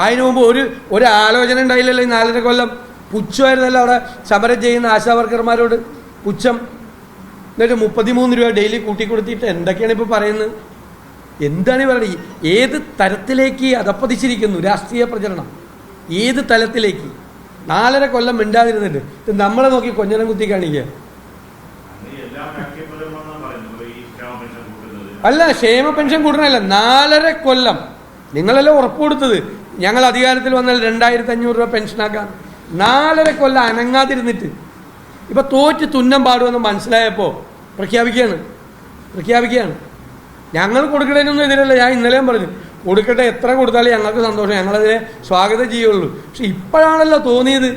അതിനു മുമ്പ് ഒരു ആലോചന ഉണ്ടായില്ലല്ലോ ഈ 4.5 കൊല്ലം. പുച്ഛമായിരുന്നല്ലോ അവിടെ സമരം ചെയ്യുന്ന ആശാവർക്കർമാരോട് പുച്ഛം. എന്നിട്ട് 33 രൂപ ഡെയിലി കൂട്ടിക്കൊടുത്തിട്ട് എന്തൊക്കെയാണ് ഇപ്പോൾ പറയുന്നത്? എന്താണ് ഈ പറയുന്നത്? ഏത് തരത്തിലേക്ക് അതപ്പതിച്ചിരിക്കുന്നു രാഷ്ട്രീയ പ്രചരണം? ഏത് തലത്തിലേക്ക്? 4.5 കൊല്ലം മിണ്ടാതിരുന്നിട്ട് ഇത് നമ്മളെ നോക്കി കൊഞ്ഞനം കുത്തി കാണിക്കുക. അല്ല, ക്ഷേമ പെൻഷൻ കൂട്ടണമല്ല, 4.5 കൊല്ലം നിങ്ങളെല്ലാം ഉറപ്പ് കൊടുത്തത് ഞങ്ങൾ അധികാരത്തിൽ വന്നാൽ 2500 രൂപ പെൻഷനാക്കാം. 4.5 കൊല്ലം അനങ്ങാതിരുന്നിട്ട് ഇപ്പൊ തോറ്റ് തുന്നം പാടുമെന്ന് മനസ്സിലായപ്പോൾ പ്രഖ്യാപിക്കുകയാണ്. ഞങ്ങൾ കൊടുക്കണതിനൊന്നും എതിരല്ല. ഞാൻ ഇന്നലെയും പറഞ്ഞു കൊടുക്കട്ടെ, എത്ര കൊടുത്താലും ഞങ്ങൾക്ക് സന്തോഷം, ഞങ്ങളതിനെ സ്വാഗതം ചെയ്യുള്ളൂ. പക്ഷെ ഇപ്പോഴാണല്ലോ തോന്നിയത്.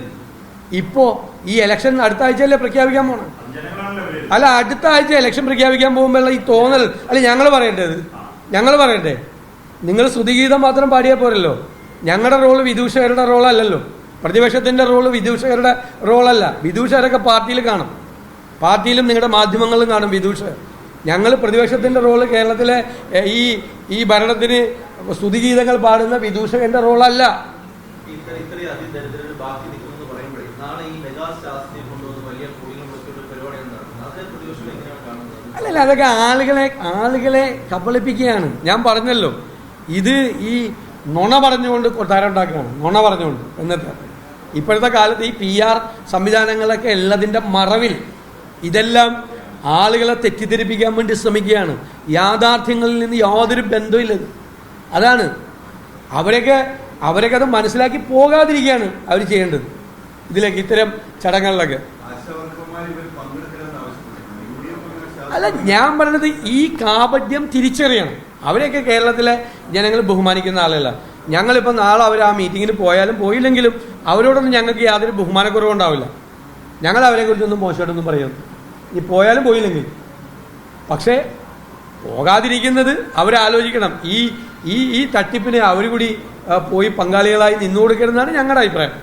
ഇപ്പോൾ ഈ ഇലക്ഷൻ അടുത്ത ആഴ്ചയല്ലേ പ്രഖ്യാപിക്കാൻ പോണം? അല്ല, അടുത്ത ആഴ്ച ഇലക്ഷൻ പ്രഖ്യാപിക്കാൻ പോകുമ്പോഴുള്ള ഈ തോന്നൽ അല്ല ഞങ്ങൾ പറയണ്ടേ? നിങ്ങൾ സ്തുതിഗീതം മാത്രം പാടിയാൽ പോരല്ലോ. ഞങ്ങളുടെ റോള് വിദൂഷകരുടെ റോളല്ലല്ലോ. പ്രതിപക്ഷത്തിൻ്റെ റോള് വിദൂഷകരുടെ റോളല്ല. വിദൂഷകരൊക്കെ പാർട്ടിയിൽ കാണും, പാർട്ടിയിലും നിങ്ങളുടെ മാധ്യമങ്ങളിലും കാണും വിദൂഷകർ. ഞങ്ങൾ പ്രതിപക്ഷത്തിൻ്റെ റോള് കേരളത്തിലെ ഈ ഭരണത്തിന് സ്തുതിഗീതങ്ങൾ പാടുന്ന വിദൂഷകന്റെ റോളല്ല. അല്ലല്ല, അതൊക്കെ ആളുകളെ കബളിപ്പിക്കുകയാണ്. ഞാൻ പറഞ്ഞല്ലോ, ഇത് ഈ നുണ പറഞ്ഞുകൊണ്ട് തരം ഉണ്ടാക്കുകയാണ്. നുണ പറഞ്ഞുകൊണ്ട് എന്നിട്ട് ഇപ്പോഴത്തെ കാലത്ത് ഈ PR സംവിധാനങ്ങളൊക്കെ ഉള്ളതിൻ്റെ മറവിൽ ഇതെല്ലാം ആളുകളെ തെറ്റിദ്ധരിപ്പിക്കാൻ വേണ്ടി ശ്രമിക്കുകയാണ്. യാഥാർത്ഥ്യങ്ങളിൽ നിന്ന് യാതൊരു ബന്ധമില്ലത്. അതാണ് അവരൊക്കെ അത് മനസ്സിലാക്കി പോകാതിരിക്കുകയാണ് അവർ ചെയ്യേണ്ടത്. ഇതിലേക്ക് ഇത്തരം ചടങ്ങുകളിലൊക്കെ അല്ല, ഞാൻ പറഞ്ഞത് ഈ കാപട്യം തിരിച്ചറിയണം. അവരെയൊക്കെ കേരളത്തിലെ ജനങ്ങൾ ബഹുമാനിക്കുന്ന ആളല്ല. ഞങ്ങളിപ്പോൾ നാളെ അവർ ആ മീറ്റിങ്ങിന് പോയാലും പോയില്ലെങ്കിലും അവരോടൊന്നും ഞങ്ങൾക്ക് യാതൊരു ബഹുമാനക്കുറവുണ്ടാവില്ല. ഞങ്ങൾ അവരെക്കുറിച്ചൊന്നും മോശമായിട്ടൊന്നും പറയുന്നു, ഈ പോയാലും പോയില്ലെങ്കിൽ. പക്ഷേ പോകാതിരിക്കുന്നത് അവരാലോചിക്കണം. ഈ തട്ടിപ്പിന് അവർ കൂടി പോയി പങ്കാളികളായി നിന്നു കൊടുക്കരുതെന്നാണ് ഞങ്ങളുടെ അഭിപ്രായം.